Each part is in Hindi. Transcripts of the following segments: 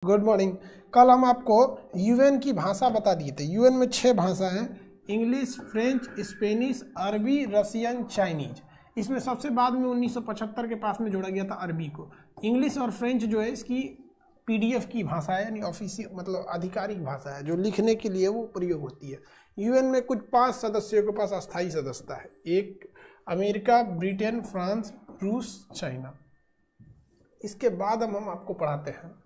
Good morning. कल हम आपको यूएन की भाषा बता दिए थे। यूएन में 6 भाषा हैं, इंग्लिश, फ्रेंच, स्पेनिश, अरबी, रसियन, चाइनीज। इसमें सबसे बाद में 1975 के पास में जोड़ा गया था अरबी को। इंग्लिश और फ्रेंच जो है इसकी पीडीएफ की भाषा है, यानी ऑफिशियल मतलब आधिकारिक भाषा है, जो लिखने के लिए वो प्रयोग होती है। यूएन में कुछ 5 सदस्यों के पास अस्थायी सदस्यता है। एक अमेरिका, ब्रिटेन, फ्रांस, रूस, चाइना। इसके बाद हम आपको पढ़ाते हैं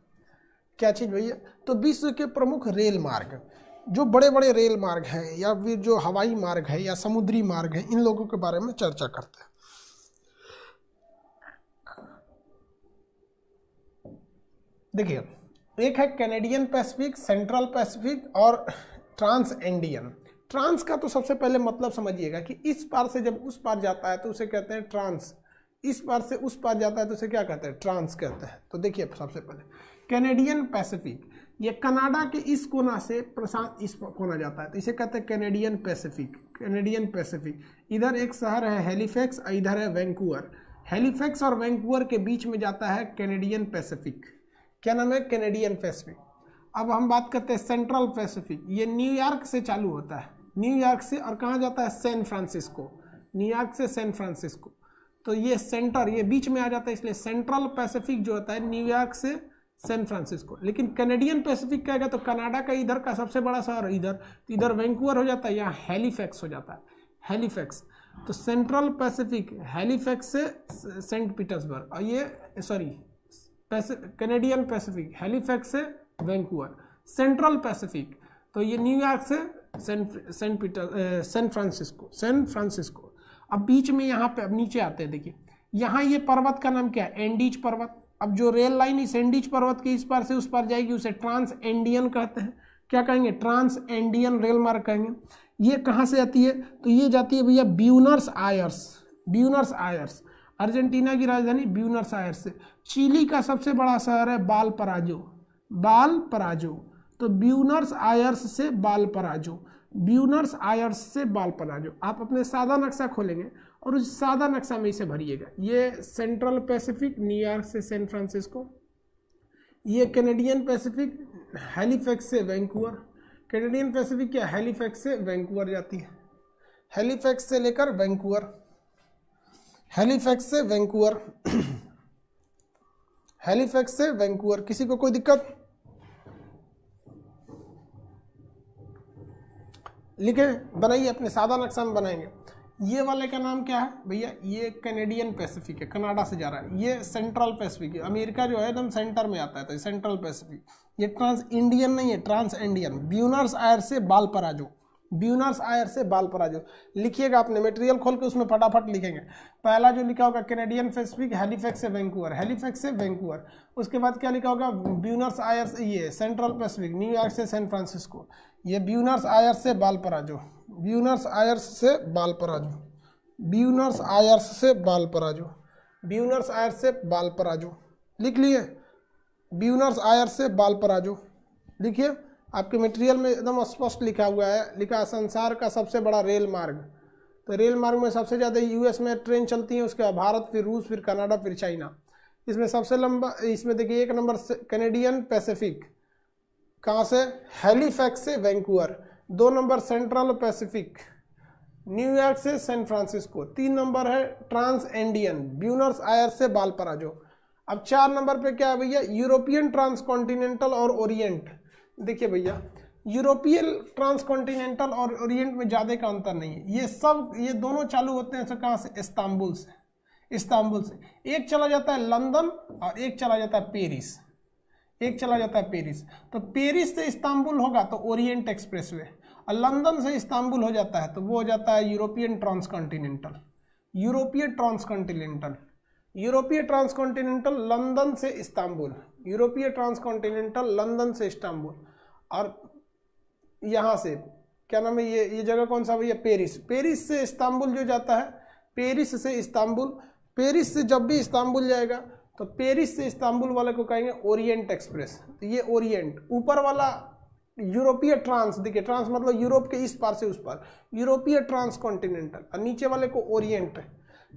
क्या चीज़ भैया, तो विश्व के प्रमुख रेल मार्ग, जो बड़े बड़े रेल मार्ग हैं या फिर जो हवाई मार्ग है या समुद्री मार्ग है, इन लोगों के बारे में चर्चा करते हैं। देखिए, एक है कैनेडियन पैसिफिक, सेंट्रल पैसिफिक और ट्रांस इंडियन। ट्रांस का तो सबसे पहले मतलब समझिएगा कि इस पार से जब उस पार जाता है तो उसे कहते हैं ट्रांस, इस पार से उस पार जाता है तो उसे क्या कहते हैं, ट्रांस कहते हैं। तो देखिए सबसे पहले कैनेडियन पैसिफिक, ये कनाडा के इस कोना से प्रशांत इस कोना जाता है तो इसे कहते हैं कैनेडियन पैसिफिक। कैनेडियन पैसिफिक, इधर एक शहर है हैलिफैक्स, इधर है वैंकूवर। हैलिफैक्स और वैंकूवर के बीच में जाता है कैनेडियन पैसिफिक। क्या नाम है, कैनेडियन पैसिफिक। अब हम बात करते हैं सेंट्रल पैसिफिक, ये न्यूयॉर्क से चालू होता है, न्यूयॉर्क से, और कहाँ जाता है, सैन फ्रांसिस्को। न्यूयॉर्क से सैन फ्रांसिस्को, तो ये सेंटर, ये बीच में आ जाता है, इसलिए सेंट्रल पैसिफिक जो होता है न्यूयॉर्क से सैन फ्रांसिस्को। लेकिन कैनेडियन पैसिफिक क्या है, तो कनाडा का इधर का सबसे बड़ा शहर इधर, तो इधर वैंकूवर हो जाता है, यहाँ हैलिफैक्स हो जाता है, हैलिफैक्स। तो सेंट्रल पैसिफिक हैलिफैक्स से सेंट पीटर्सबर्ग, और ये सॉरी कैनेडियन पैसिफिक हैलिफैक्स से वैंकूवर। सेंट्रल पैसिफिक तो ये न्यूयॉर्क से सैन फ्रांसिस्को। अब बीच में यहाँ पे अब नीचे आते हैं, देखिए यहाँ ये पर्वत का नाम क्या है, एंडीज पर्वत। अब जो रेल लाइन इस एंडीज पर्वत के इस पार से उस पार जाएगी उसे ट्रांस एंडियन कहते हैं। क्या कहेंगे, ट्रांस एंडियन रेल मार्ग कहेंगे। ये कहाँ से आती है, तो ये जाती है भैया Buenos Aires. Buenos Aires Argentina की राजधानी ब्यूनस आयर्स से। चिली का सबसे बड़ा शहर है बालपराजो, बालपराजो। तो ब्यूनस आयर्स से बालपराजो, ब्यूनस आयर्स से बालपराजो। आप अपने सादा नक्शा खोलेंगे और उस सादा नक्शा में इसे भरिएगा। ये सेंट्रल पैसिफिक न्यूयॉर्क से सैन फ्रांसिस्को, ये कैनेडियन पैसिफिक हैलिफैक्स से वैंकूवर। कैनेडियन पैसिफिक क्या हैलिफैक्स से वैंकूवर जाती है, हैलिफैक्स से लेकर वैंकूवर, हैलिफैक्स से वैंकूवर, हैलिफैक्स से वैंकूवर। किसी को कोई दिक्कत, लिखे बनाइए, अपने सादा नक्शा में बनाएंगे। ये वाले का नाम क्या है भैया, ये कैनेडियन पैसिफिक है, कनाडा से जा रहा है। ये सेंट्रल पैसिफिक है, अमेरिका जो है एकदम सेंटर में आता है, तो सेंट्रल पैसिफिक। ये ट्रांस इंडियन नहीं है, ट्रांस इंडियन। ब्यूनस आयर्स से बालपराजो, ब्यूनस आयर्स से बालपराजो। लिखिएगा, अपने मटेरियल खोल के उसमें फटाफट लिखेंगे। पहला जो लिखा होगा कैनेडियन पैसिफिक हैलिफैक्स से वैंकूवर, हैलिफैक्स से वैंकूवर। उसके बाद क्या लिखा होगा, ब्यूनस आयर्स, ये सेंट्रल पैसिफिक न्यूयॉर्क से सैन फ्रांसिस्को। ये ब्यूनस आयर्स से बालपराजो, ब्यूनस आयर्स से बालपराजो, ब्यूनस आयर्स से बालपराजो, ब्यूनस आयर्स से बालपराजो। लिख लिए, ब्यूनस आयर्स से बालपराजो लिखिए। आपके मटेरियल में एकदम स्पष्ट लिखा हुआ है, लिखा है संसार का सबसे बड़ा रेल मार्ग। तो रेल मार्ग में सबसे ज़्यादा यूएस में ट्रेन चलती है, उसके बाद भारत, फिर रूस, फिर कनाडा, फिर चाइना। इसमें सबसे लंबा, इसमें देखिए 1 नंबर से कैनेडियन पैसिफिक, कहाँ से, हैलिफैक्स से Vancouver. 2 number central Pacific, New York से सैन फ्रांसिस्को। 3 नंबर है ट्रांस इंडियन, ब्यूनस आयर्स से बालपराजो। अब 4 नंबर पे क्या है भैया, यूरोपियन ट्रांसकॉन्टिनेंटल और ओरिएंट। देखिए भैया, यूरोपियन ट्रांसकॉन्टिनेंटल और ओरिएंट में ज़्यादा का अंतर नहीं है। ये सब, ये दोनों चालू होते हैं कहाँ से, इस्तांबुल से, इस्तांबुल से। एक चला जाता है लंदन और एक चला जाता है पेरिस, एक चला जाता है पेरिस। तो पेरिस से इस्तांबुल होगा तो ओरिएंट एक्सप्रेसवे, और लंदन से इस्तांबुल हो जाता है तो वो हो जाता है यूरोपियन ट्रांसकॉन्टिनेंटल, यूरोपीय ट्रांसकॉन्टिनेंटल, यूरोपीय ट्रांसकॉन्टिनेंटल लंदन से इस्तांबुल, यूरोपीय ट्रांसकॉन्टिनेंटल लंदन से इस्तांबुल। और यहाँ से क्या नाम है, ये जगह कौन सा भैया, पेरिस। पेरिस से इस्तांबुल जो जाता है, पेरिस से इस्तांबुल, पेरिस से जब भी इस्तांबुल जाएगा तो पेरिस से इस्तांबुल वाले को कहेंगे ओरिएंट एक्सप्रेस। तो ये ओरिएंट, ऊपर वाला यूरोपीय ट्रांस, देखिए ट्रांस मतलब यूरोप के इस पार से उस पार, यूरोपीय ट्रांसकॉन्टिनेंटल। और नीचे वाले को ओरिएंट,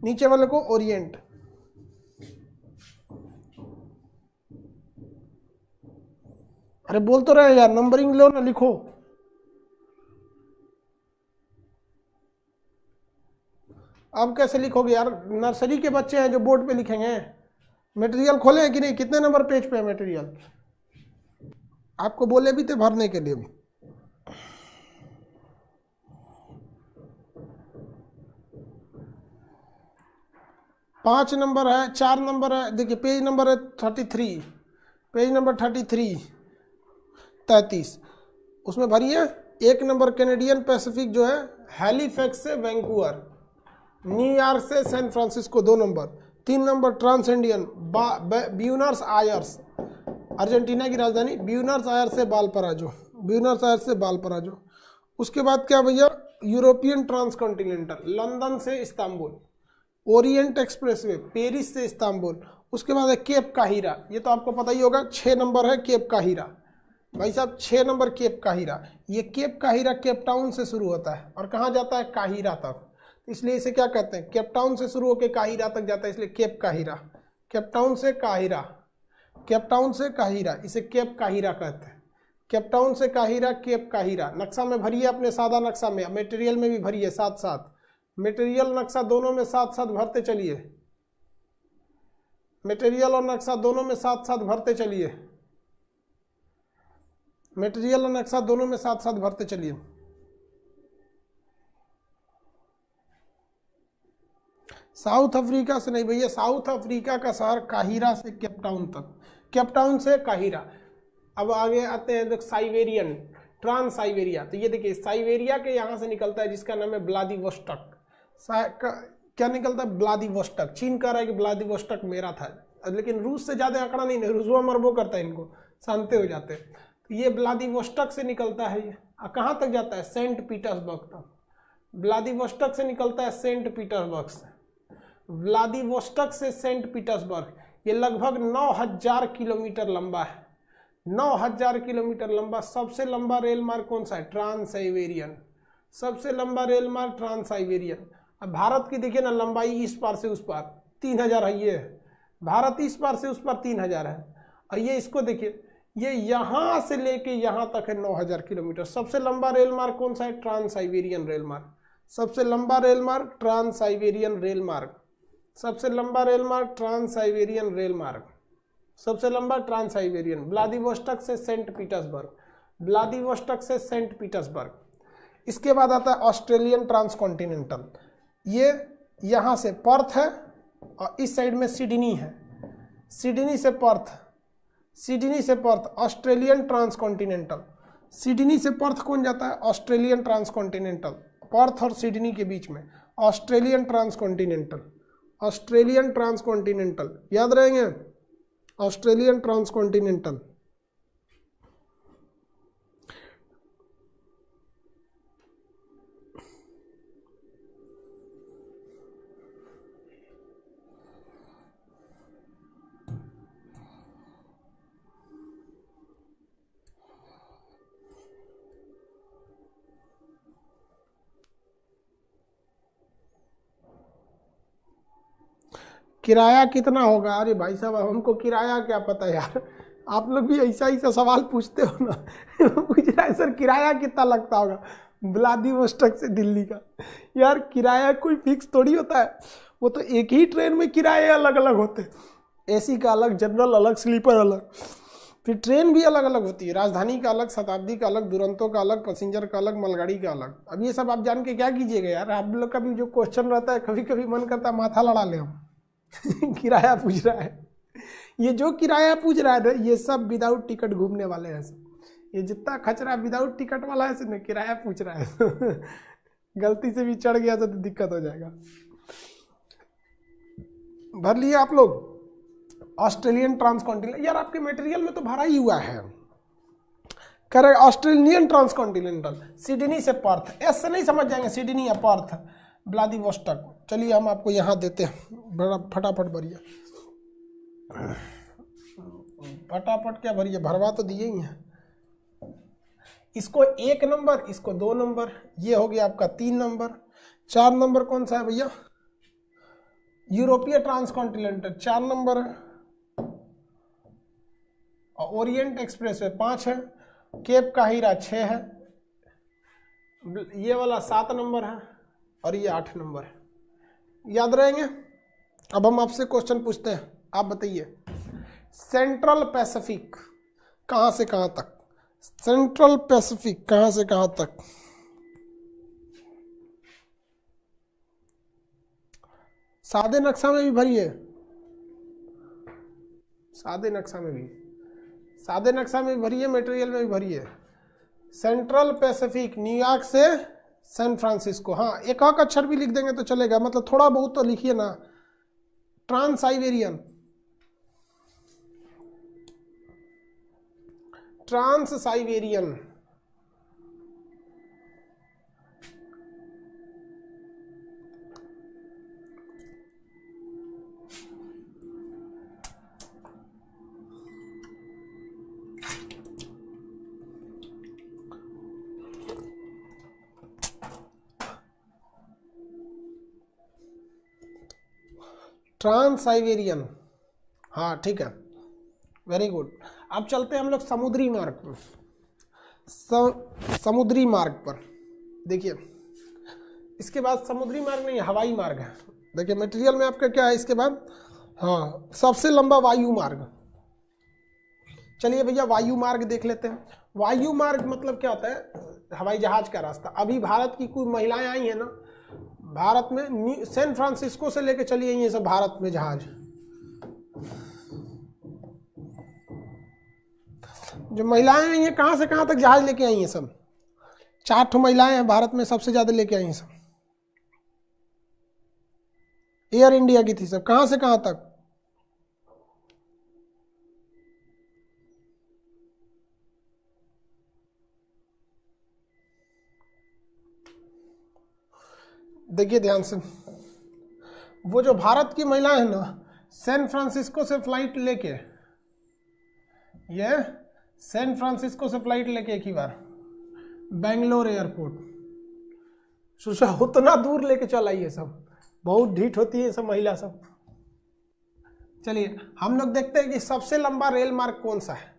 नीचे वाले को ओरिएंट। अरे बोल तो रहे यार, नंबरिंग लो ना, लिखो। अब कैसे लिखोगे यार, नर्सरी के बच्चे हैं जो बोर्ड पे लिखेंगे। मटेरियल खोले हैं कि नहीं, कितने नंबर पेज पे है मटेरियल? आपको बोले भी थे भरने के लिए। 5 नंबर है, 4 नंबर है, देखिए पेज नंबर है 33, पेज नंबर 33 उसमें भरिए। 1 नंबर कैनेडियन पैसिफिक जो है हैलीफैक्स से वैंकूवर, न्यूयॉर्क से San Francisco 2 number. 3 number trans Indian Buenos Aires, Argentina की राजधानी ब्यूनस आयर्स से बालपराजो, ब्यूनस आयर्स से बालपराजो। उसके बाद क्या भैया, यूरोपियन ट्रांसकॉन्टिनेंटल लंदन से इस्तांबुल, ओरिएंट एक्सप्रेसवे पेरिस से इस्तांबुल। उसके बाद है केप काहिरा, ये तो आपको पता ही होगा, 6 नंबर है केप काहिरा। भाई साहब 6 नंबर केप काहिरा, ये केप काहिरा केप टाउन से शुरू होता है और कहाँ जाता है, काहिरा तक। इसलिए इसे क्या कहते हैं, केप टाउन से शुरू होकर काहिरा तक जाता है, इसलिए केप काहिरा। केप टाउन से काहिरा, केप टाउन से काहिरा, इसे केप काहिरा कहते हैं। केप टाउन से काहिरा, केप काहिरा। नक्शा में भरिए अपने, सादा नक्शा में, मटेरियल में भी भरिए साथ साथ, मटेरियल नक्शा दोनों में साथ साथ भरते चलिए, मटेरियल और नक्शा दोनों में साथ साथ भरते चलिए, मटेरियल और नक्शा दोनों में साथ साथ भरते चलिए। साउथ अफ्रीका से नहीं भैया, साउथ अफ्रीका का शहर काहिरा से केप टाउन तक, केप टाउन से काहिरा। अब आगे आते हैं देख, साइबेरियन, ट्रांस साइबेरिया। तो ये देखिए साइबेरिया के यहाँ से निकलता है जिसका नाम है व्लादिवोस्टोक। क्या निकलता है, व्लादिवोस्टोक। चीन कह रहा है कि व्लादिवोस्टोक मेरा था, लेकिन रूस से ज्यादा आंकड़ा नहीं, रूसवा मरबो करता है, इनको शांति हो जाते हैं। तो ये व्लादिवोस्टोक से निकलता है, ये कहाँ तक जाता है, सेंट पीटर्सबर्ग तक। व्लादिवोस्टोक से निकलता है सेंट पीटर्सबर्ग से, व्लादिवोस्टोक से सेंट पीटर्सबर्ग, ये लगभग 9000 किलोमीटर लंबा है, 9000 किलोमीटर लंबा। सबसे लंबा रेल मार्ग कौन सा है, ट्रांस साइबेरियन, सबसे लंबा रेल मार्ग ट्रांस साइबेरियन। अब भारत की देखिए ना लंबाई, इस पार से उस पार 3000 है, ये भारत इस पार से उस पार 3000 है। और ये इसको देखिए, ये यहाँ से लेके यहाँ तक है 9000 किलोमीटर। सबसे लंबा रेल मार्ग कौन सा है, ट्रांस साइबेरियन रेल मार्ग, सबसे लंबा रेल मार्ग ट्रांस साइबेरियन रेल मार्ग, सबसे लंबा रेल मार्ग ट्रांस साइबेरियन रेल मार्ग, सबसे लंबा ट्रांस साइबेरियन। व्लादिवोस्टोक से सेंट पीटर्सबर्ग, व्लादिवोस्टोक से सेंट पीटर्सबर्ग। इसके बाद आता है ऑस्ट्रेलियन ट्रांसकॉन्टिनेंटल, ये यहाँ से पर्थ है और इस साइड में सिडनी है, सिडनी से पर्थ, सिडनी से पर्थ, ऑस्ट्रेलियन ट्रांसकॉन्टिनेंटल। सिडनी से पर्थ कौन जाता है, ऑस्ट्रेलियन ट्रांसकॉन्टिनेंटल, पर्थ और सिडनी के बीच में ऑस्ट्रेलियन ट्रांसकॉन्टिनेंटल, ऑस्ट्रेलियन ट्रांसकॉन्टिनेंटल याद रहेंगे, ऑस्ट्रेलियन ट्रांसकॉन्टिनेंटल। किराया कितना होगा, अरे भाई साहब हमको किराया क्या पता यार, आप लोग भी ऐसा ऐसा सवाल पूछते हो ना। पूछ रहा है सर किराया कितना लगता होगा व्लादिवोस्टोक से दिल्ली का। यार किराया कोई फिक्स थोड़ी होता है, वो तो एक ही ट्रेन में किराए अलग अलग होते हैं, एसी का अलग, जनरल अलग, स्लीपर अलग, फिर ट्रेन भी अलग अलग होती है, राजधानी का अलग, शताब्दी का अलग, दुरंतो का अलग, पैसेंजर का अलग, मालगाड़ी का अलग। अब ये सब आप जान के क्या कीजिएगा यार, आप लोग का भी जो क्वेश्चन रहता है कभी कभी मन करता है माथा लड़ा ले हम। किराया पूछ रहा है, ये जो किराया पूछ रहा है ना ये सब विदाउट टिकट घूमने वाले हैं, ये जितना खचरा विदाउट टिकट वाला है इसमें किराया पूछ रहा है। गलती से भी चढ़ गया तो दिक्कत हो जाएगा। भर लिए आप लोग ऑस्ट्रेलियन ट्रांसकॉन्टिनेंटल, यार आपके मटेरियल में तो भरा ही हुआ है, कह रहे ऑस्ट्रेलियन ट्रांसकॉन्टिनेंटल, सिडनी से पर्थ, ऐसे नहीं समझ जाएंगे, सिडनी या पर्थ, व्लादिवोस्टोक। चलिए हम आपको यहाँ देते हैं, बड़ा फटाफट भरिए, फटाफट क्या भरिए, भरवा तो दिए ही हैं। इसको 1 नंबर, इसको 2 नंबर, ये हो गया आपका 3 नंबर। 4 नंबर कौन सा है भैया, यूरोपीय ट्रांसकॉन्टिनेंटल 4 नंबर है, और ओरिएंट एक्सप्रेस वे 5 है, केप काहिरा 6 है, ये वाला 7 नंबर है और ये 8 नंबर है। याद रहेंगे। अब हम आपसे क्वेश्चन पूछते हैं, आप बताइए सेंट्रल पैसिफिक कहाँ से कहाँ तक, सेंट्रल पैसिफिक कहाँ से कहाँ तक? सादे नक्शा में भी भरिए, सादे नक्शा में भी, सादे नक्शा में भी भरिए, मटेरियल में भी भरिए। सेंट्रल पैसिफिक न्यूयॉर्क से सैन फ्रांसिस्को, हाँ एक आक अक्षर भी लिख देंगे तो चलेगा, मतलब थोड़ा बहुत तो लिखिए ना। Trans Siberian, trans Siberian, trans Siberian, हाँ ठीक है, वेरी गुड। अब चलते हैं हम लोग समुद्री मार्ग पर, समुद्री मार्ग पर। देखिए इसके बाद समुद्री मार्ग नहीं, हवाई मार्ग है। देखिए मटेरियल में आपका क्या है इसके बाद, हाँ सबसे लंबा वायु मार्ग। चलिए भैया वायु मार्ग देख लेते हैं। वायु मार्ग मतलब क्या होता है, हवाई जहाज का रास्ता। अभी भारत की कोई महिलाएं आई हैं ना भारत में, सैन फ्रांसिस्को से लेके चली आई हैं सब भारत में जहाज। जो महिलाएं आई हैं कहाँ से कहाँ तक जहाज लेके आई हैं सब, 4 ठो महिलाएं हैं भारत में सबसे ज्यादा लेके आई हैं सब। एयर इंडिया की थी सब, कहाँ से कहाँ तक? देखिए ध्यान से, वो जो भारत की महिलाएं हैं ना, सैन फ्रांसिस्को से फ्लाइट लेके, ये सैन फ्रांसिस्को से फ्लाइट लेके एक ही बार बेंगलोर एयरपोर्ट, सोचा उतना दूर लेके चल आई है सब, बहुत ढीठ होती है सब महिला सब। चलिए हम लोग देखते हैं कि सबसे लंबा रेल मार्ग कौन सा है।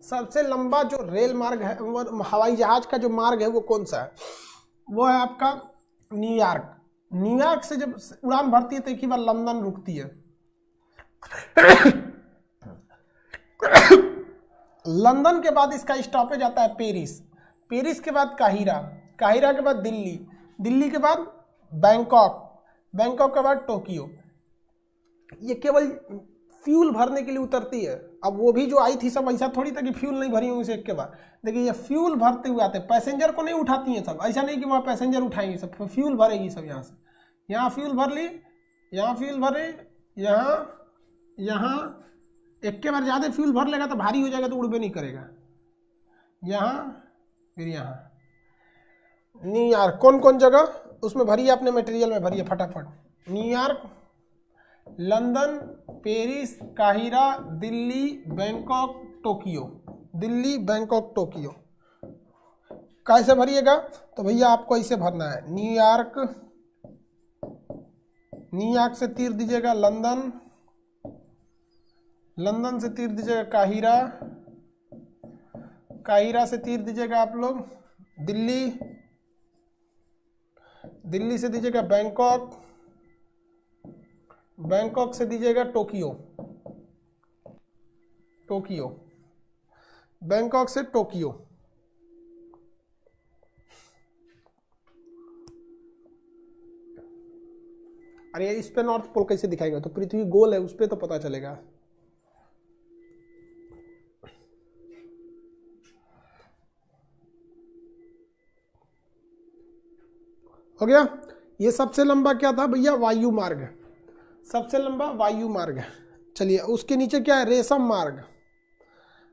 सबसे लंबा जो रेल मार्ग है, वो हवाई जहाज का जो मार्ग है वो कौन सा है? वो है आपका न्यूयॉर्क। न्यूयॉर्क से जब उड़ान भरती है तो एक ही बार लंदन रुकती है। लंदन के बाद इसका स्टॉपेज आता है पेरिस, पेरिस के बाद काहिरा, काहिरा के बाद दिल्ली, दिल्ली के बाद बैंकॉक, बैंकॉक के बाद टोक्यो। ये केवल फ्यूल भरने के लिए उतरती है। अब वो भी जो आई थी सब ऐसा थोड़ी था कि फ्यूल नहीं भरी होंगी एक के बाद। देखिए ये फ्यूल भरते हुए आते हैं, पैसेंजर को नहीं उठाती हैं सब, ऐसा नहीं कि वहाँ पैसेंजर उठाएंगे सब, फ्यूल भरेगी सब। यहाँ से यहाँ फ्यूल भर ली, यहाँ फ्यूल भरे, यहाँ एक के बार ज़्यादा फ्यूल भर लेगा तो भारी हो जाएगा तो उड़बे नहीं करेगा। यहाँ फिर यहाँ न्यूयॉर्क, कौन कौन जगह उसमें भरिए, अपने मटेरियल में भरिए फटाफट। New York, London, Paris, Cairo, Delhi, Bangkok, Tokyo, Delhi, Bangkok, Tokyo. कैसे भरिएगा? तो भैया आपको ऐसे भरना है, न्यूयॉर्क, न्यूयॉर्क से तीर दीजिएगा लंदन, लंदन से तीर दीजिएगा काहिरा, काहिरा से तीर दीजिएगा आप लोग दिल्ली, दिल्ली से दीजिएगा बैंकॉक, बैंकॉक से दीजिएगा टोक्यो, टोक्यो, बैंकॉक से टोक्यो। अरे इस पे नॉर्थ पोल कैसे दिखाएगा? तो पृथ्वी गोल है, उस पे तो पता चलेगा। हो गया। ये सबसे लंबा क्या था भैया? वायु मार्ग, सबसे लंबा वायु मार्ग है। चलिए उसके नीचे क्या है? रेशम मार्ग।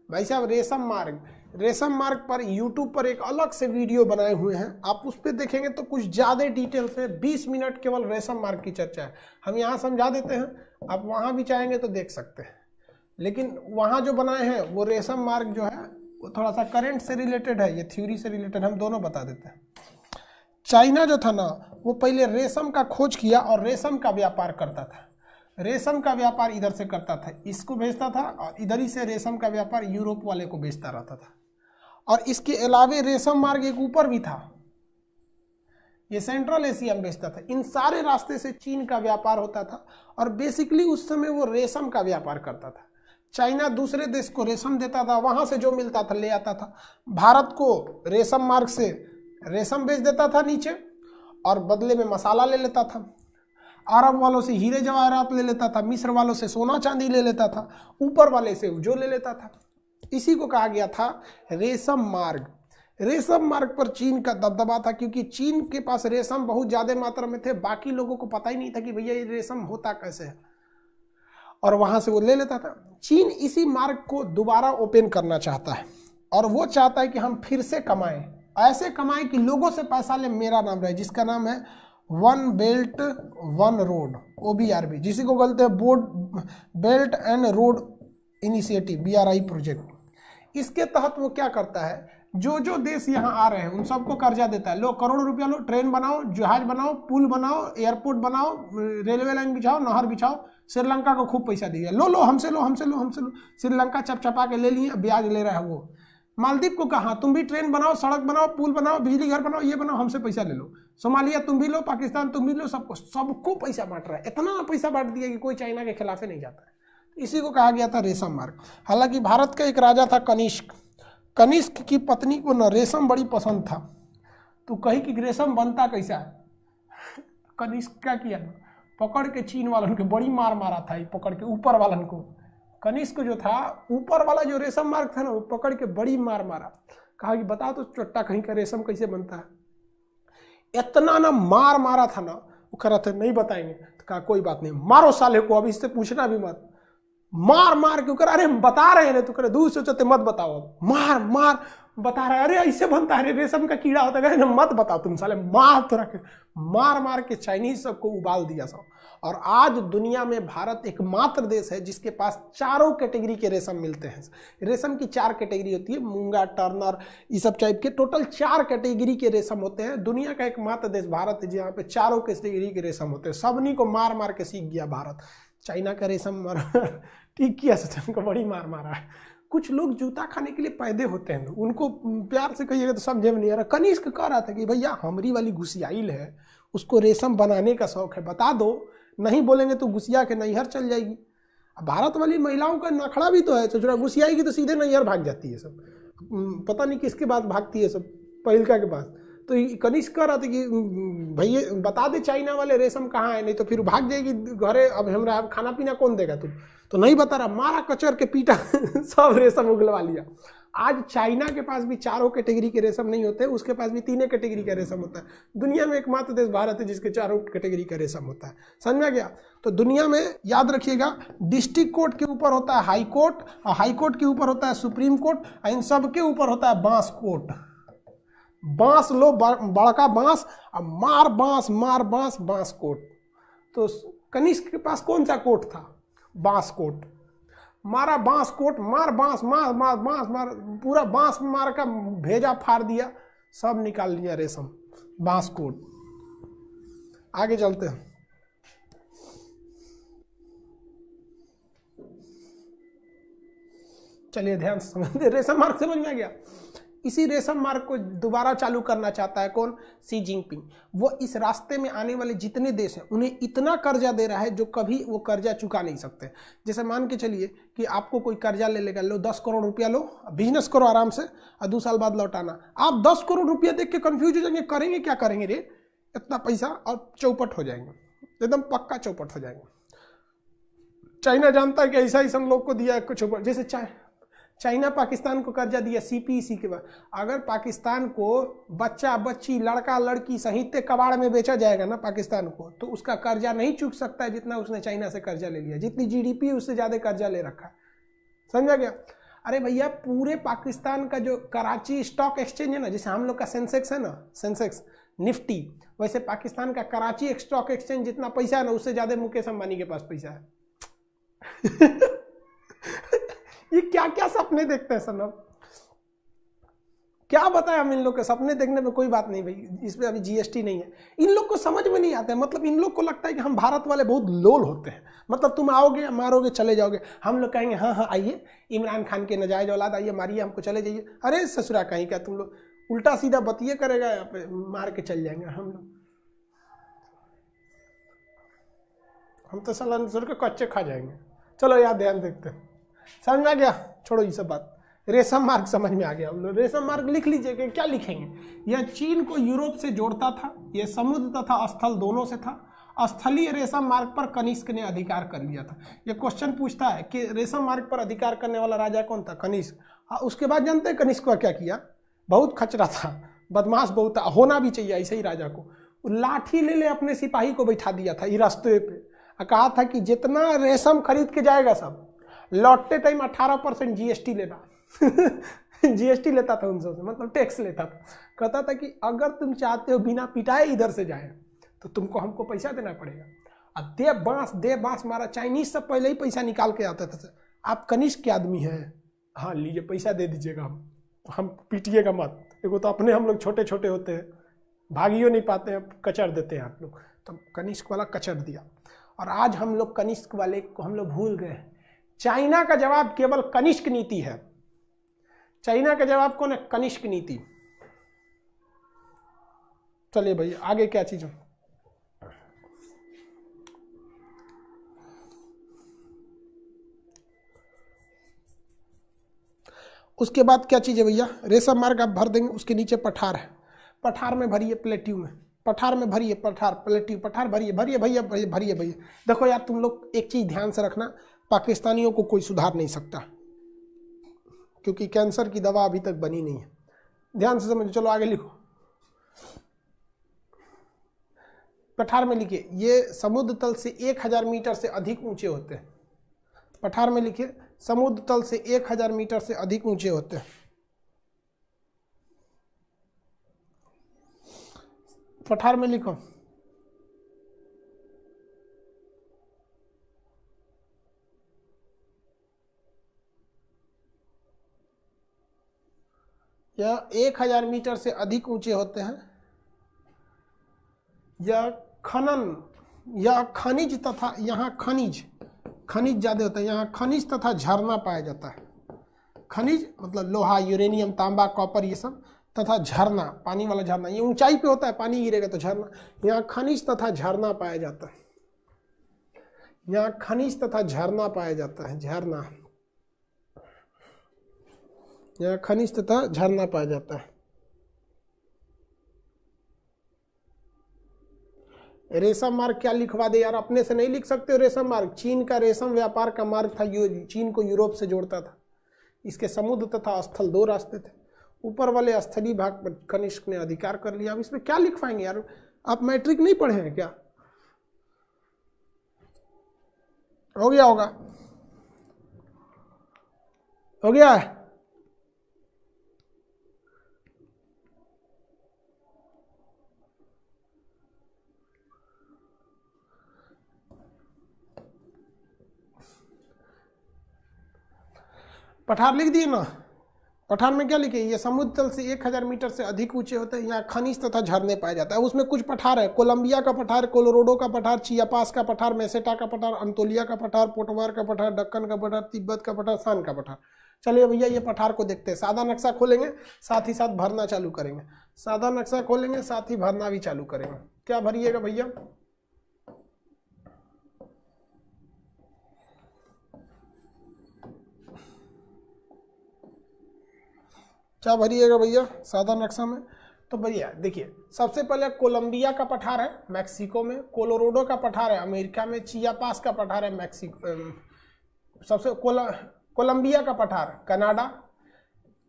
भाई साहब रेशम मार्ग, रेशम मार्ग पर यूट्यूब पर एक अलग से वीडियो बनाए हुए हैं, आप उस पर देखेंगे तो कुछ ज़्यादा डिटेल से 20 मिनट केवल रेशम मार्ग की चर्चा है। हम यहाँ समझा देते हैं, आप वहाँ भी चाहेंगे तो देख सकते हैं। लेकिन वहाँ जो बनाए हैं वो रेशम मार्ग जो है वो थोड़ा सा करंट से रिलेटेड है, ये थ्योरी से रिलेटेड, हम दोनों बता देते हैं। चाइना जो था ना वो पहले रेशम का खोज किया और रेशम का व्यापार करता था। रेशम का व्यापार इधर से करता था, इसको भेजता था और इधर ही से रेशम का व्यापार यूरोप वाले को भेजता रहता था। और इसके अलावे रेशम मार्ग एक ऊपर भी था, ये सेंट्रल एशिया में भेजता था। इन सारे रास्ते से चीन का व्यापार होता था और बेसिकली उस समय वो रेशम का व्यापार करता था। चाइना दूसरे देश को रेशम देता था, वहां से जो मिलता था ले आता था। भारत को रेशम मार्ग से रेशम बेच देता था नीचे और बदले में मसाला ले लेता था। अरब वालों से हीरे जवाहरात ले लेता था, मिस्र वालों से सोना चांदी ले लेता था, ऊपर वाले से जो ले लेता था। इसी को कहा गया था रेशम मार्ग। रेशम मार्ग पर चीन का दबदबा था क्योंकि चीन के पास रेशम बहुत ज्यादा मात्रा में थे, बाकी लोगों को पता ही नहीं था कि भैया ये रेशम होता कैसे है, और वहां से वो ले लेता था। चीन इसी मार्ग को दोबारा ओपन करना चाहता है और वो चाहता है कि हम फिर से कमाएं, ऐसे कमाएं कि लोगों से पैसा ले मेरा नाम रहे, जिसका नाम है one belt one road, OBRB, जिसी को बोलते हैं belt and road initiative, BRI project. इसके तहत वो क्या करता है, जो जो देश यहाँ आ रहे हैं उन सबको कर्जा देता है। लो करोड़ों रुपया लो, ट्रेन बनाओ, जहाज बनाओ, पुल बनाओ, एयरपोर्ट बनाओ, रेलवे लाइन बिछाओ, नहर बिछाओ। श्रीलंका को खूब पैसा दिया, लो लो हमसे लो हमसे लो हमसे लो। श्रीलंका चपचपा के ले लिए, ब्याज ले रहा है वो। मालदीव को कहा तुम भी ट्रेन बनाओ, सड़क बनाओ, पुल बनाओ, बिजली घर बनाओ, ये बनाओ, हमसे पैसा ले लो। सोमालिया तुम भी लो, पाकिस्तान तुम भी लो, सबको पैसा बांट रहा है। इतना पैसा बांट दिया कि कोई चाइना के खिलाफ नहीं जाता है। इसी को कहा गया था रेशम मार्ग। हालांकि भारत का एक राजा था कनिष्क, कनिष्क की पत्नी को न रेशम बड़ी पसंद था। तो कही कि रेशम बनता कैसा है। कनिष्क क्या किया, पकड़ के चीन वालन को बड़ी मार मारा था, पकड़ के ऊपर वालन को। कनिष्क जो था, ऊपर वाला जो रेशम मार्ग था ना, वो पकड़ के बड़ी मार मारा। कहा कि बताओ तो चट्टा कहीं का रेशम कैसे बनता है। इतना ना मार मारा था ना, वो कह रहा था नहीं बताएंगे। तो कहा कोई बात नहीं, मारो साले को, अभी इससे पूछना भी मत। मार मार क्यों कर, अरे हम बता रहे हैं। तो करे दूर से चलते मत बताओ, मार मार बता रहा है, अरे ऐसे बनता है, रेशम का कीड़ा होता है, मत बताओ तुम साले। मार तो रखे, मार मार के चाइनीज सबको उबाल दिया सब। और आज दुनिया में भारत एकमात्र देश है जिसके पास चारों कैटेगरी के रेशम मिलते हैं। रेशम की 4 कैटेगरी होती है, मूंगा, टर्नर, ये सब टाइप के टोटल 4 कैटेगरी के रेशम होते हैं। दुनिया का एकमात्र देश भारत है जहाँ पे चारों कैटेगरी के रेशम होते हैं। सबनी को मार मार के सीख गया भारत। चाइना का रेशम ठीक किया, सचिन को बड़ी मार मारा है। कुछ लोग जूता खाने के लिए पैदे होते हैं, उनको प्यार से कहिएगा तो समझे में नहीं आ रहा। कनिष्क कह रहा था कि भैया हमारी वाली गुसियाइल है, उसको रेशम बनाने का शौक है, बता दो। नहीं बोलेंगे तो गुसिया के नैहर चल जाएगी। भारत वाली महिलाओं का नखड़ा भी तो है, तो जरा गुसियाएगी तो सीधे नैहर भाग जाती है सब, पता नहीं किसके पास भागती है सब, पहिलका के पास। तो कनिष्क कह रहा था कि भैया बता दे चाइना वाले रेशम कहाँ है, नहीं तो फिर भाग जाएगी घरे। अब हमरा खाना पीना कौन देगा, तुम तो नहीं बता रहा। मारा कचर के पीटा सब रेशम उगलवा लिया। आज चाइना के पास भी चारों कैटेगरी के रेशम नहीं होते, उसके पास भी 3 कैटेगरी का रेशम होता है। दुनिया में एकमात्र देश भारत है जिसके चारों कैटेगरी का रेशम होता है। समझ में गया। तो दुनिया में याद रखिएगा, डिस्ट्रिक्ट कोर्ट के ऊपर होता है हाई कोर्ट, और हाई कोर्ट के ऊपर होता है सुप्रीम कोर्ट, और इन सब के ऊपर होता है बांस कोर्ट। बांस लो, बड़का बांस, और मार बांस मार बांस, बांस कोर्ट। तो कनिष्क के पास कौन सा कोर्ट था, बांस कोर्ट। मारा बांस कोट, मार बांस मार मार बांस मार, पूरा बांस मार का भेजा फाड़ दिया, सब निकाल लिया रेशम, बांस कोट। आगे चलते हैं। चलिए ध्यान से समझिए, रेशम मार्ग समझ में आ गया। इसी रेशम मार्ग को दोबारा चालू करना चाहता है कौन, शी जिनपिंग। वो इस रास्ते में आने वाले जितने देश हैं उन्हें इतना कर्जा दे रहा है जो कभी वो कर्जा चुका नहीं सकते। जैसे मान के चलिए कि आपको कोई कर्जा ले लेगा, लो 10 करोड़ रुपया लो, बिजनेस करो आराम से, और 2 साल बाद लौटाना। आप 10 करोड़ रुपया देख के कंफ्यूज हो जाएंगे, करेंगे क्या करेंगे रे इतना पैसा, और चौपट हो जाएंगे, एकदम पक्का चौपट हो जाएंगे। चाइना जानता है कि ऐसा ही हम लोग को दिया है कुछ, जैसे चाइना पाकिस्तान को कर्जा दिया CPEC के बाद। अगर पाकिस्तान को बच्चा बच्ची लड़का लड़की सहित कबाड़ में बेचा जाएगा ना पाकिस्तान को, तो उसका कर्जा नहीं चुक सकता है जितना उसने चाइना से कर्जा ले लिया। जितनी GDP उससे ज्यादा कर्जा ले रखा है। समझा गया। अरे भैया पूरे पाकिस्तान का जो कराची स्टॉक एक्सचेंज है ना, जैसे हम लोग का सेंसेक्स है ना, सेंसेक्स निफ्टी, वैसे पाकिस्तान का कराची स्टॉक एक्सचेंज जितना पैसा है ना, उससे ज्यादा मुकेश अंबानी के पास पैसा है। ये क्या क्या सपने देखते हैं सनम, क्या बताएं हम इन लोग के सपने देखने में कोई बात नहीं भाई, इस पर अभी जीएसटी नहीं है। इन लोग को समझ में नहीं आता है, मतलब इन लोग को लगता है कि हम भारत वाले बहुत लोल होते हैं, मतलब तुम आओगे मारोगे चले जाओगे, हम लोग कहेंगे हाँ हाँ आइए, इमरान खान के नजायज औलाद आइए मारिए हमको चले जाइए। अरे ससुरा कहीं क्या तुम लोग उल्टा सीधा बतिए करेगा, यहाँ पे मार के चल जाएंगे हम लोग। हम तो सलाह सुर के कच्चे खा जाएंगे। चलो यार ध्यान देखते हैं, समझ में आ गया, छोड़ो ये सब बात। रेशम मार्ग समझ में आ गया हम लोग। रेशम मार्ग लिख लीजिए कि क्या लिखेंगे। यह चीन को यूरोप से जोड़ता था, यह समुद्र तथा स्थल दोनों से था। स्थलीय रेशम मार्ग पर कनिष्क ने अधिकार कर लिया था। यह क्वेश्चन पूछता है कि रेशम मार्ग पर अधिकार करने वाला राजा कौन था? कनिष्क। हाँ, उसके बाद जानते हैं कनिष्क का क्या किया? बहुत खचरा था, बदमाश बहुत था, होना भी चाहिए ऐसे ही राजा को। लाठी ले ले अपने सिपाही को बैठा दिया था ये रास्ते पे, कहा था कि जितना रेशम खरीद के जाएगा सब लौटते टाइम 18% जीएसटी लेना। जीएसटी लेता था उनसे, मतलब टैक्स लेता था। कहता था कि अगर तुम चाहते हो बिना पिटाए इधर से जाए तो तुमको हमको पैसा देना पड़ेगा। अब दे बांस मारा। चाइनीज सब पहले ही पैसा निकाल के आता था। आप कनिष्क के आदमी हैं, हाँ लीजिए पैसा दे दीजिएगा, हम पीटिएगा मत। देखो तो अपने हम लोग छोटे छोटे होते हैं, भागियो नहीं पाते हैं, कचर देते हैं आप लोग। तो कनिष्क वाला कचर दिया, और आज हम लोग कनिष्क वाले को हम लोग भूल गए। चाइना का जवाब केवल कनिष्क नीति है। चाइना का जवाब कौन है? कनिष्क नीति। चलिए भैया आगे क्या चीज है? उसके बाद क्या चीज है भैया? रेशम मार्ग आप भर देंगे, उसके नीचे पठार है, पठार में भरिए प्लेट्यू में, पठार में भरिए, पठार प्लेट्यू, पठार भरिए भरिए भैया भरिए भैया। देखो यार तुम लोग एक चीज ध्यान से रखना, पाकिस्तानियों को कोई सुधार नहीं सकता, क्योंकि कैंसर की दवा अभी तक बनी नहीं है। ध्यान से समझो। चलो आगे लिखो। पठार में लिखिए ये समुद्र तल से 1000 मीटर से अधिक ऊंचे होते हैं। पठार में लिखिए समुद्र तल से 1000 मीटर से अधिक ऊंचे होते हैं। पठार में लिखो। यह 1000 मीटर से अधिक ऊंचे होते हैं। यह खनन या खनिज तथा यहाँ खनिज ज्यादा होता है, यहाँ खनिज तथा झरना पाया जाता है। खनिज मतलब लोहा, यूरेनियम, तांबा, कॉपर, ये सब, तथा झरना, पानी वाला झरना। ये ऊंचाई पे होता है, पानी गिरेगा तो झरना। यहाँ खनिज तथा झरना पाया जाता है। यहाँ खनिज तथा झरना पाया जाता है। झरना, यहाँ खनिज तथा झरना पाया जाता है। रेशम मार्ग क्या लिखवा दे यार, अपने से नहीं लिख सकते हो। रेशम मार्ग चीन का रेशम व्यापार का मार्ग था, चीन को यूरोप से जोड़ता था। इसके समुद्र तथा स्थल 2 रास्ते थे। ऊपर वाले स्थलीय भाग पर कनिष्क ने अधिकार कर लिया। अब इसमें क्या लिखवाएंगे यार? आप मैट्रिक नहीं पढ़े हैं क्या? हो गया होगा, हो गया है। पठार लिख दिए ना। पठार में क्या लिखे? ये समुद्र तल से 1000 मीटर से अधिक ऊंचे होते हैं। यहाँ खनिज तथा झरने पाए जाता है। उसमें कुछ पठार है, कोलंबिया का पठार, कोलोराडो का पठार, चियापास का पठार, मेसेटा का पठार, अंतोलिया का पठार, पोटवार का पठार, दक्कन का पठार, तिब्बत का पठार, सान का पठार। चलिए भैया ये पठार को देखते हैं। सादा नक्शा खोलेंगे, साथ ही साथ भरना चालू करेंगे। सादा नक्शा खोलेंगे, साथ ही भरना भी चालू करेंगे। क्या भरिएगा भैया? क्या भरिएगा भैया सादा नक्शा में? तो भैया देखिए, सबसे पहले कोलंबिया का पठार है मैक्सिको में, कोलोराडो का पठार है अमेरिका में, चियापास का पठार है मैक्सिको, सबसे कोलंबिया का पठार कनाडा,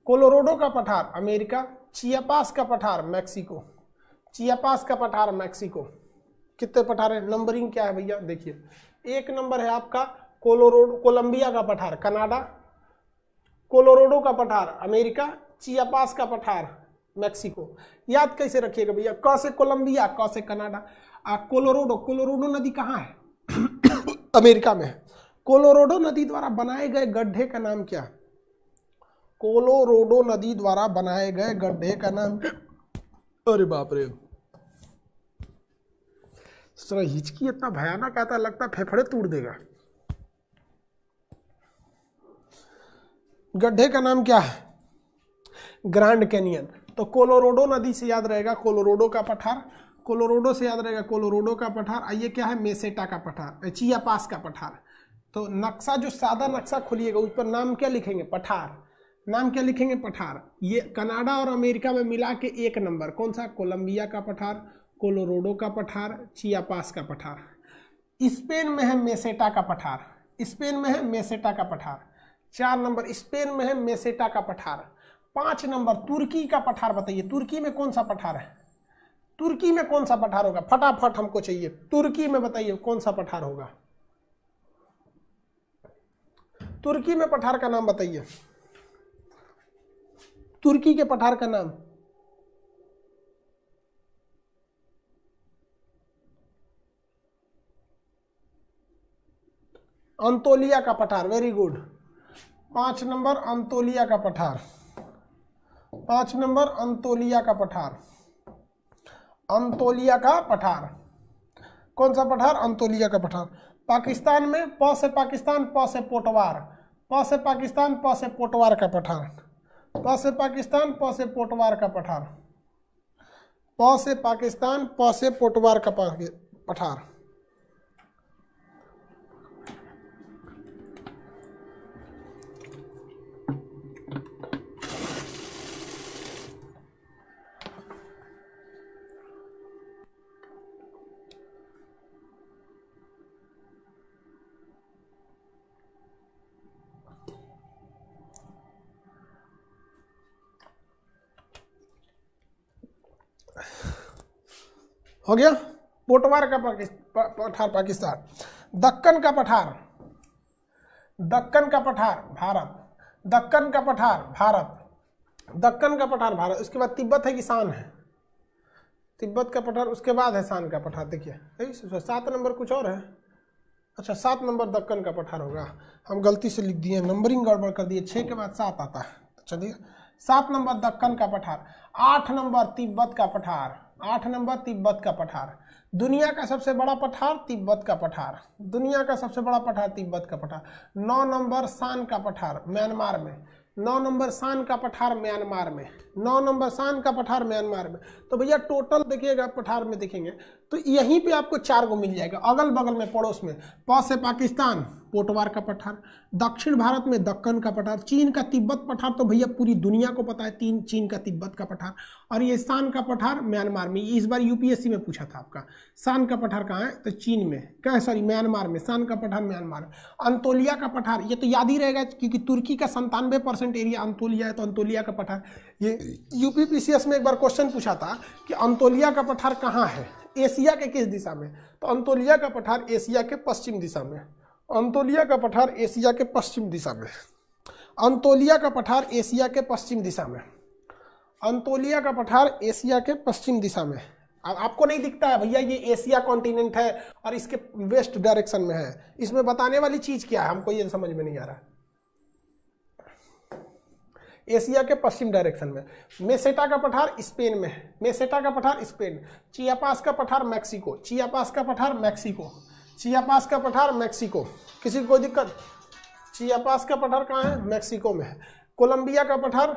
कोलोराडो का पठार अमेरिका, चियापास का पठार मैक्सिको, चियापास का पठार मैक्सिको। कितने पठार है? नंबरिंग क्या है भैया? देखिए 1 नंबर है आपका कोलंबिया का पठार कनाडा, कोलोराडो का पठार अमेरिका, चियापास का पठार मैक्सिको। याद कैसे रखिएगा भैया? क से कोलंबिया, क से कनाडा। कोलोराडो नदी कहाँ है? अमेरिका में है। कोलोराडो नदी द्वारा बनाए गए गड्ढे का नाम क्या है? कोलोराडो नदी द्वारा बनाए गए गड्ढे का नाम, अरे बाप रे, सर हिचकी इतना भयानक आता लगता फेफड़े तोड़ देगा। गड्ढे का नाम क्या है? Grand canyon. तो कोलोराडो नदी से याद रहेगा कोलोराडो का पठार, कोलोराडो से याद रहेगा कोलोराडो का पठार। आइए क्या है? मेसेटा का पठार, चियापास का पठार। तो नक्शा जो सादा नक्शा खोलिएगा उस पर नाम क्या लिखेंगे? पठार। नाम क्या लिखेंगे? पठार। ये कनाडा और अमेरिका में मिला के एक नंबर कौन सा? कोलंबिया का पठार, कोलोराडो का पठार, चियापास का पठार। स्पेन में है मेसेटा का पठार, स्पेन में है मेसेटा का पठार। 4 नंबर स्पेन में है मेसेटा का पठार। 5 नंबर तुर्की का पठार। बताइए तुर्की में कौन सा पठार है? तुर्की में कौन सा पठार होगा? फटाफट हमको चाहिए, तुर्की में बताइए कौन सा पठार होगा? तुर्की में पठार का नाम बताइए, तुर्की के पठार का नाम। अंतोलिया का पठार, वेरी गुड। 5 नंबर अंतोलिया का पठार, 5 नंबर अंतोलिया का पठार, अंतोलिया का पठार। कौन सा पठार? अंतोलिया का पठार। पाकिस्तान में प से पाकिस्तान, प से पोटवार, प से पाकिस्तान, प से पोटवार का पठार, प से पाकिस्तान, प से पोटवार का पठार, प से पाकिस्तान, प से पोटवार का पठार। हो गया? पोटवार का पठार पाकिस्तान। दक्कन का पठार, दक्कन का पठार भारत, दक्कन का पठार भारत, दक्कन का पठार भारत। उसके बाद तिब्बत है कि शान है? तिब्बत का पठार, उसके बाद है शान का पठार। देखिए 7 नंबर कुछ और है। अच्छा 7 नंबर दक्कन का पठार होगा, हम गलती से लिख दिए, नंबरिंग गड़बड़ कर दिए, 6 के बाद 7 आता है। तो चलिए 7 नंबर दक्कन का पठार। 8 नंबर तिब्बत का पठार, 8 नंबर तिब्बत का पठार। दुनिया का सबसे बड़ा पठार तिब्बत का पठार, दुनिया का सबसे बड़ा पठार तिब्बत का पठार। 9 नंबर शान का पठार म्यांमार में, 9 नंबर शान का पठार म्यांमार में, 9 नंबर शान का पठार म्यांमार में। तो भैया टोटल देखिएगा पठार में देखेंगे तो यहीं पे आपको 4 गो मिल जाएगा। अगल बगल में पड़ोस में प से पाकिस्तान पोटवार का पठार, दक्षिण भारत में दक्कन का पठार, चीन का तिब्बत पठार तो भैया पूरी दुनिया को पता है, चीन का तिब्बत का पठार, और ये शान का पठार म्यांमार में। इस बार यूपीएससी में पूछा था आपका शान का पठार कहाँ है, तो चीन में, क्या सॉरी म्यांमार में, शान का पठार म्यांमार में। अंतोलिया का पठार ये तो याद ही रहेगा क्योंकि तुर्की का 97% एरिया अंतोलिया है, तो अंतोलिया का पठार। ये यूपीपीसीएस में एक बार क्वेश्चन पूछा था कि अंतोलिया का पठार कहाँ है, एशिया के किस दिशा में? तो अंतोलिया का पठार एशिया के पश्चिम दिशा में, अंतोलिया का पठार एशिया के पश्चिम दिशा में, अंतोलिया का पठार एशिया के पश्चिम दिशा में, अंतोलिया का पठार एशिया के पश्चिम दिशा में। अब आपको नहीं दिखता है भैया ये एशिया कॉन्टिनेंट है और इसके वेस्ट डायरेक्शन में है, इसमें बताने वाली चीज क्या है हमको ये समझ में नहीं आ रहा। एशिया के पश्चिम डायरेक्शन में। मेसेटा का पठार स्पेन में है, मेसेटा का पठार स्पेन। चियापास का पठार मैक्सिको, चियापास का पठार मैक्सिको, चियापास का पठार मैक्सिको। किसी को कोई दिक्कत? चियापास का पठार कहाँ है? मैक्सिको में है। कोलंबिया का पठार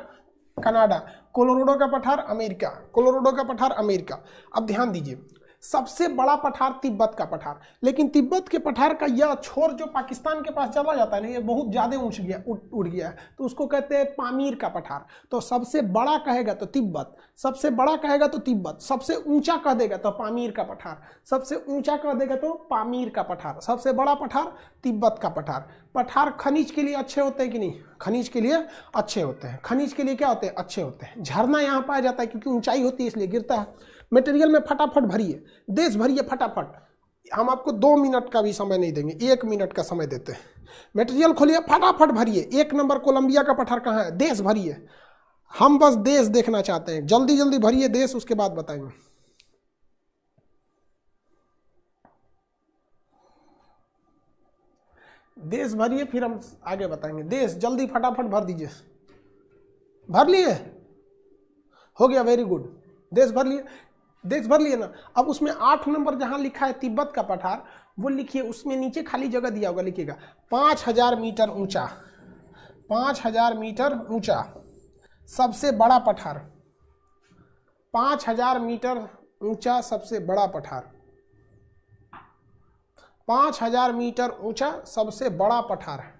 कनाडा, कोलोराडो का पठार अमेरिका, कोलोराडो का पठार अमेरिका। अब ध्यान दीजिए सबसे बड़ा पठार तिब्बत का पठार, लेकिन तिब्बत के पठार का यह छोर जो पाकिस्तान के पास चला जाता है ना, ये बहुत ज़्यादा ऊंच गया, उड़ गया है, तो उसको कहते हैं पामीर का पठार। तो सबसे बड़ा कहेगा तो तिब्बत, सबसे बड़ा कहेगा तो तिब्बत, सबसे ऊंचा कह देगा तो पामीर का पठार, सबसे ऊंचा कह देगा तो पामीर का पठार, सबसे बड़ा पठार तिब्बत का पठार। पठार खनिज के लिए अच्छे होते हैं कि नहीं? खनिज के लिए अच्छे होते हैं। खनिज के लिए क्या होते हैं? अच्छे होते हैं। झरना यहाँ पाया जाता है क्योंकि ऊंचाई होती है इसलिए गिरता है। मटेरियल में फटाफट भरिए, देश भरिए फटाफट। हम आपको 2 मिनट का भी समय नहीं देंगे, 1 मिनट का समय देते हैं। मटेरियल खोलिए फटाफट भरिए। 1 नंबर कोलंबिया का पठार कहाँ है? देश भरिए। हम बस देश देखना चाहते हैं, जल्दी जल्दी भरिए देश, उसके बाद बताएंगे। देश भरिए फिर हम आगे बताएंगे। देश जल्दी फटाफट भर दीजिए। भर लिए? हो गया, वेरी गुड। देश भर लिए, देश भर लिए ना। अब उसमें 8 नंबर जहां लिखा है तिब्बत का पठार, वो लिखिए, उसमें नीचे खाली जगह दिया होगा, लिखिएगा 5000 मीटर ऊंचा, 5000 मीटर ऊंचा सबसे बड़ा पठार, 5000 मीटर ऊंचा सबसे बड़ा पठार, 5000 मीटर ऊंचा सबसे बड़ा पठार है,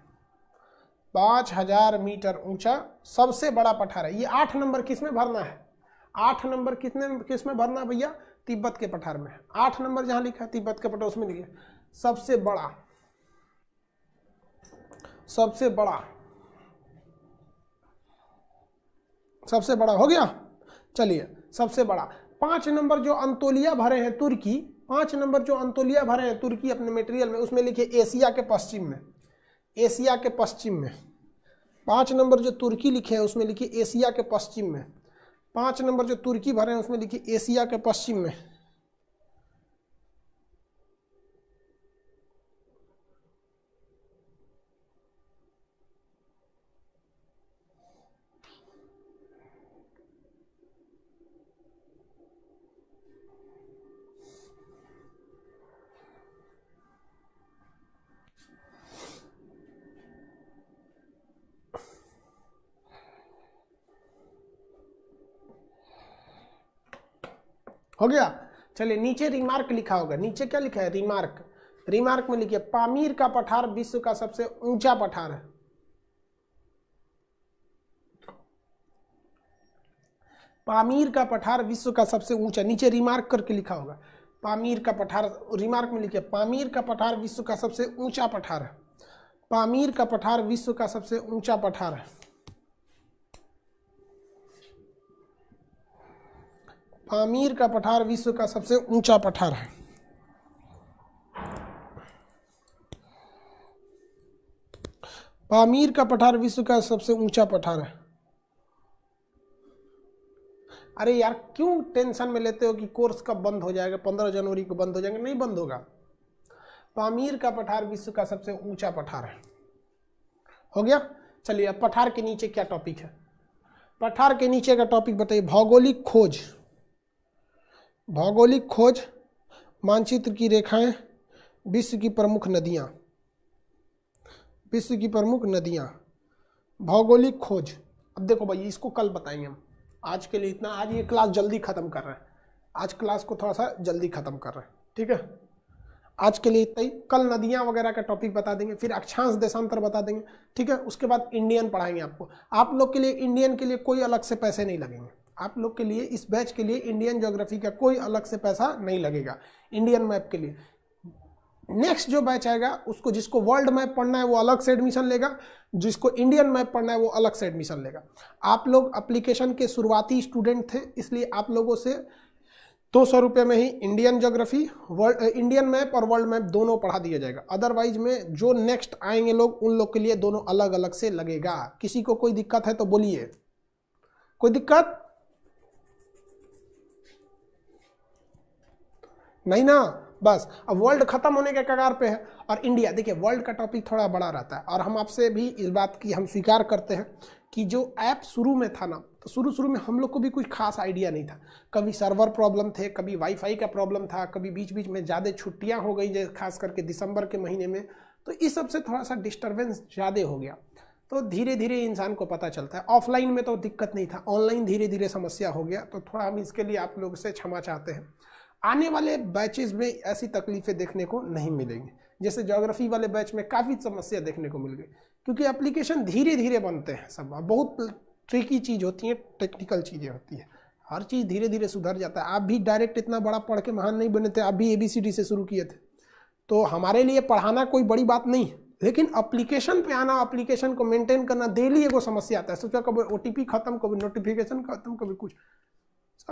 5000 मीटर ऊंचा सबसे बड़ा पठार है। ये 8 नंबर किस में भरना है? 8 नंबर किस में भरना है भैया? तिब्बत के पठार में। 8 नंबर जहां लिखा है तिब्बत के पठार, उसमें लिखिए सबसे बड़ा, सबसे बड़ा, सबसे बड़ा। हो गया, चलिए सबसे बड़ा। 5 नंबर जो अंतोलिया भरे हैं तुर्की, 5 नंबर जो अंतोलिया भरे हैं तुर्की अपने मटेरियल में, उसमें लिखिए एशिया के पश्चिम में, एशिया के पश्चिम में। 5 नंबर जो तुर्की लिखे हैं उसमें लिखिए एशिया के पश्चिम में। 5 नंबर जो तुर्की भरे हैं उसमें लिखिए एशिया के पश्चिम में। हो गया, चलिए नीचे रिमार्क लिखा होगा, नीचे क्या लिखा है? रिमार्क। रिमार्क में लिखिए पामीर का पठार विश्व का सबसे ऊंचा पठार है। पामीर का पठार विश्व का सबसे ऊंचा, नीचे रिमार्क करके लिखा होगा पामीर का पठार। रिमार्क में लिखिए पामीर का पठार विश्व का सबसे ऊंचा पठार है, पामीर का पठार विश्व का सबसे ऊंचा पठार है। पामीर का पठार विश्व का सबसे ऊंचा पठार है। पामीर का पठार विश्व का सबसे ऊंचा पठार है। अरे यार क्यों टेंशन में लेते हो कि कोर्स कब बंद हो जाएगा? 15 जनवरी को बंद हो जाएगा? नहीं बंद होगा। पामीर का पठार विश्व का सबसे ऊंचा पठार है। हो गया, चलिए अब पठार के नीचे क्या टॉपिक है? पठार के नीचे का टॉपिक बताइए। भौगोलिक खोज, भौगोलिक खोज, मानचित्र की रेखाएं, विश्व की प्रमुख नदियां, विश्व की प्रमुख नदियां, भौगोलिक खोज। अब देखो भाई इसको कल बताएंगे हम, आज के लिए इतना। आज ये क्लास जल्दी खत्म कर रहे हैं, आज क्लास को थोड़ा सा जल्दी खत्म कर रहे हैं, ठीक है। आज के लिए इतना ही। कल नदियां वगैरह का टॉपिक बता देंगे, फिर अक्षांश देशांतर बता देंगे, ठीक है। उसके बाद इंडियन पढ़ाएंगे आपको। आप लोग के लिए इंडियन के लिए कोई अलग से पैसे नहीं लगेंगे। आप लोग के लिए इस बैच के लिए इंडियन ज्योग्राफी का कोई अलग से पैसा नहीं लगेगा। इंडियन मैप के लिए नेक्स्ट जो बैच आएगा उसको, जिसको वर्ल्ड मैप पढ़ना है वो अलग से एडमिशन लेगा, जिसको इंडियन मैप पढ़ना है वो अलग से एडमिशन लेगा। आप लोग एप्लीकेशन के शुरुआती स्टूडेंट थे, इसलिए आप लोगों से 200 रुपये में ही इंडियन ज्योग्राफी, इंडियन मैप और वर्ल्ड मैप दोनों पढ़ा दिया जाएगा। अदरवाइज में जो नेक्स्ट आएंगे लोग, उन लोग के लिए दोनों अलग अलग से लगेगा। किसी को कोई दिक्कत है तो बोलिए, कोई दिक्कत नहीं ना? बस अब वर्ल्ड खत्म होने के कगार पे है और इंडिया, देखिए वर्ल्ड का टॉपिक थोड़ा बड़ा रहता है और हम आपसे भी इस बात की हम स्वीकार करते हैं कि जो ऐप शुरू में था ना, तो शुरू में हम लोग को भी कुछ खास आइडिया नहीं था। कभी सर्वर प्रॉब्लम थे, कभी वाईफाई का प्रॉब्लम था, कभी बीच बीच में ज़्यादा छुट्टियां हो गई, खास करके दिसंबर के महीने में, तो इस सब से थोड़ा सा डिस्टर्बेंस ज़्यादा हो गया। तो धीरे धीरे इंसान को पता चलता है। ऑफलाइन में तो दिक्कत नहीं था, ऑनलाइन धीरे धीरे समस्या हो गया, तो थोड़ा हम इसके लिए आप लोग से क्षमा चाहते हैं। आने वाले बैचेस में ऐसी तकलीफें देखने को नहीं मिलेंगी। जैसे ज्योग्राफी वाले बैच में काफ़ी समस्या देखने को मिल गई, क्योंकि एप्लीकेशन धीरे धीरे बनते हैं सब। बहुत ट्रिकी चीज़ होती है, टेक्निकल चीज़ें होती है, हर चीज़ धीरे धीरे सुधर जाता है। आप भी डायरेक्ट इतना बड़ा पढ़ के महान नहीं बने थे, आप भी ABCD से शुरू किए थे, तो हमारे लिए पढ़ाना कोई बड़ी बात नहीं है। लेकिन एप्लीकेशन पे आना, एप्लीकेशन को मेंटेन करना, डेली एगो समस्या आता है। सोचा कभी OTP खत्म, कभी नोटिफिकेशन खत्म, कभी कुछ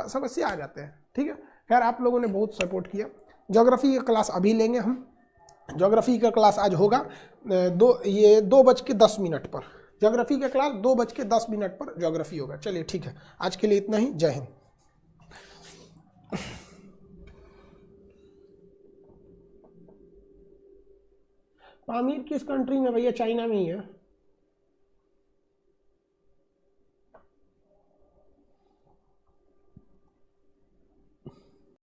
समस्या आ जाते हैं, ठीक है। खैर आप लोगों ने बहुत सपोर्ट किया। ज्योग्राफी का क्लास अभी लेंगे हम। ज्योग्राफी का क्लास आज होगा 2:10 पर। ज्योग्राफी का क्लास 2:10 पर ज्योग्राफी होगा। चलिए ठीक है, आज के लिए इतना ही। जय हिंद। पामीर किस कंट्री में भैया? चाइना में ही है।